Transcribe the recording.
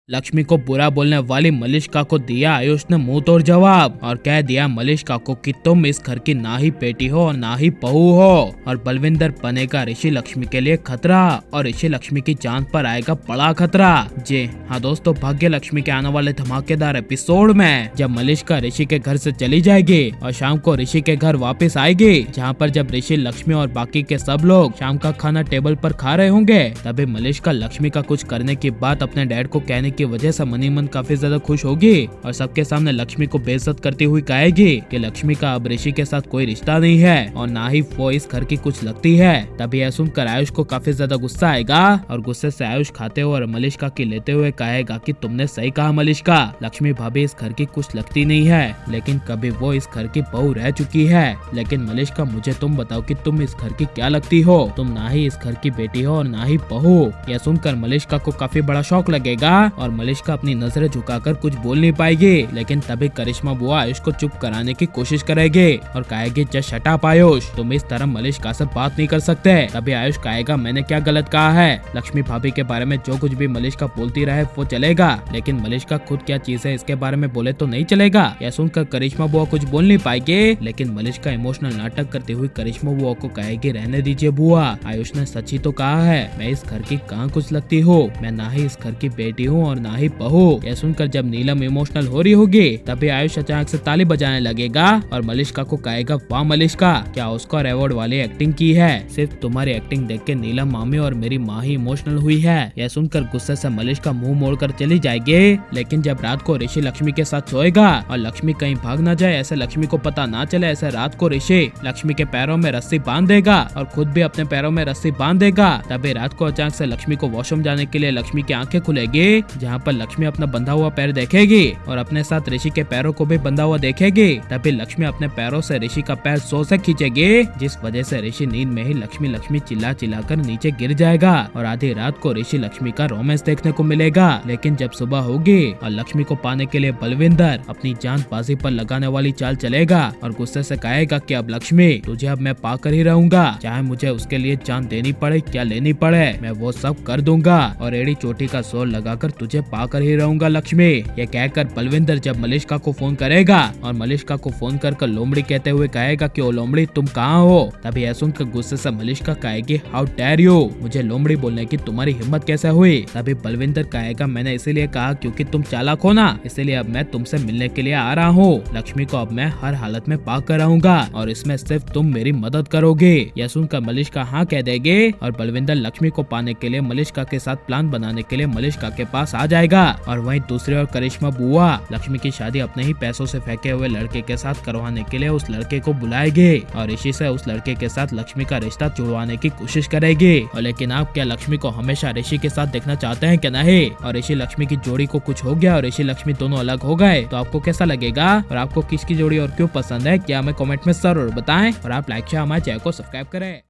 लक्ष्मी को बुरा बोलने वाली मलिष्का को दिया आयुष ने मुंह तोड़ जवाब और कह दिया मलिष्का को कि तुम इस घर की ना ही बेटी हो और ना ही बहू हो और बलविंदर बनेगा ऋषि लक्ष्मी के लिए खतरा और ऋषि लक्ष्मी की जान पर आएगा बड़ा खतरा। जी हाँ दोस्तों, भाग्य लक्ष्मी के आने वाले धमाकेदार एपिसोड में जब मलिष्का ऋषि के घर से चली जाएगी और शाम को ऋषि के घर वापस आएगी, जहाँ पर जब ऋषि लक्ष्मी और बाकी के सब लोग शाम का खाना टेबल पर खा रहे होंगे, तभी मलिष्का लक्ष्मी का कुछ करने की बात अपने डैड को कहने की वजह से मन ही मन काफी ज्यादा खुश होगी और सबके सामने लक्ष्मी को बेइज्जत करती हुई कहेगी कि लक्ष्मी का अब ऋषि के साथ कोई रिश्ता नहीं है और ना ही वो इस घर की कुछ लगती है। तभी यह सुनकर आयुष को काफी ज्यादा गुस्सा आएगा और गुस्से से आयुष खाते हुए और मलिष्का की लेते हुए कहेगा कि तुमने सही कहा मलिष्का, लक्ष्मी भाभी इस घर की कुछ लगती नहीं है, लेकिन कभी वो इस घर की बहू रह चुकी है। लेकिन मलिष्का मुझे तुम बताओ कि तुम इस घर की क्या लगती हो, तुम ना ही इस घर की बेटी हो और ना ही बहू। यह सुनकर मलिष्का को काफी बड़ा शौक लगेगा और मलिष्का अपनी नजरें झुकाकर कुछ बोल नहीं पाएगी। लेकिन तभी करिश्मा बुआ आयुष को चुप कराने की कोशिश करेगी और कहेगी जस्ट शट अप आयुष, तुम इस तरह मलिष्का से बात नहीं कर सकते। तभी आयुष कहेगा मैंने क्या गलत कहा है, लक्ष्मी भाभी के बारे में जो कुछ भी मलिष्का बोलती रहे वो चलेगा, लेकिन मलिष्का खुद क्या चीज है इसके बारे में बोले तो नहीं चलेगा। यह सुनकर करिश्मा बुआ कुछ बोल नहीं पाएगी, लेकिन मलिष्का इमोशनल नाटक करते हुए करिश्मा बुआ को कहेगी रहने दीजिए बुआ, आयुष ने सच ही तो कहा है, मैं इस घर की कहाँ कुछ लगती हूँ, मैं ना ही इस घर की बेटी हूँ और ना ही बहू। यह सुनकर जब नीलम इमोशनल हो रही होगी तभी आयुष अचानक से ताली बजाने लगेगा और मलिष्का को कहेगा वाह मलिष्का, क्या ऑस्कर अवार्ड वाली एक्टिंग की है, सिर्फ तुम्हारी एक्टिंग देख के नीलम मामी और मेरी माँ ही इमोशनल हुई है। यह सुनकर गुस्से से मलिष्का मुंह मोड़कर चली जाएगी। लेकिन जब रात को ऋषि लक्ष्मी के साथ सोएगा और लक्ष्मी कहीं भाग ना जाए, ऐसे लक्ष्मी को पता ना चले, ऐसे रात को ऋषि लक्ष्मी के पैरों में रस्सी बांध देगा और खुद भी अपने पैरों में रस्सी बांध देगा। तभी रात को अचानक से लक्ष्मी को वॉशरूम जाने के लिए लक्ष्मी की आंखें खुलेगी, जहाँ पर लक्ष्मी अपना बंधा हुआ पैर देखेगी और अपने साथ ऋषि के पैरों को भी बंधा हुआ देखेगी। तभी लक्ष्मी अपने पैरों से ऋषि का पैर जोर से खींचेगी, जिस वजह से ऋषि नींद में ही लक्ष्मी लक्ष्मी चिल्ला चिल्लाकर नीचे गिर जाएगा और आधी रात को ऋषि लक्ष्मी का रोमांस देखने को मिलेगा। लेकिन जब सुबह होगी और लक्ष्मी को पाने के लिए बलविंदर अपनी जान बाजी पर लगाने वाली चाल चलेगा और गुस्से से कहेगा कि अब लक्ष्मी तुझे अब मैं पाकर ही रहूंगा, चाहे मुझे उसके लिए जान देनी पड़े क्या लेनी पड़े, मैं वो सब कर दूंगा और एड़ी चोटी का जोर लगाकर तुझे पाकर ही रहूंगा लक्ष्मी। ये कहकर बलविंदर जब मलिष्का को फोन करेगा और मलिष्का को फोन कर लोमड़ी कहते हुए कहेगा कि ओ लोमड़ी तुम कहाँ हो, तभी यह सुनकर गुस्से से मलिष्का कहेगी हाउ डेयर यू, मुझे लोमड़ी बोलने की तुम्हारी हिम्मत कैसे हुई। तभी बलविंदर कहेगा मैंने इसीलिए कहा क्योंकि तुम चालाक हो ना, इसलिए अब मैं तुमसे मिलने के लिए आ रहा हूँ, लक्ष्मी को अब मैं हर हालत में पाक कर रहूंगा और इसमें सिर्फ तुम मेरी मदद करोगे। यह सुनकर मलिष्का हाँ कह देगी और बलविंदर लक्ष्मी को पाने के लिए मलिष्का के साथ प्लान बनाने के लिए मलिष्का के पास आ जाएगा। और वहीं दूसरी ओर करिश्मा बुआ लक्ष्मी की शादी अपने ही पैसों से फेंके हुए लड़के के साथ करवाने के लिए उस लड़के को बुलाएगी और ऋषि से उस लड़के के साथ लक्ष्मी का रिश्ता जुड़वाने की कोशिश करेगी। और लेकिन आप क्या लक्ष्मी को हमेशा ऋषि के साथ देखना चाहते हैं क्या नहीं, और ऋषि लक्ष्मी की जोड़ी को कुछ हो गया और ऋषि लक्ष्मी दोनों अलग हो गए, तो आपको कैसा लगेगा और आपको किसकी जोड़ी और क्यों पसंद है, क्या हमें कमेंट में जरूर बताएं और आप लाइक शेयर हमारे चैनल को सब्सक्राइब करें।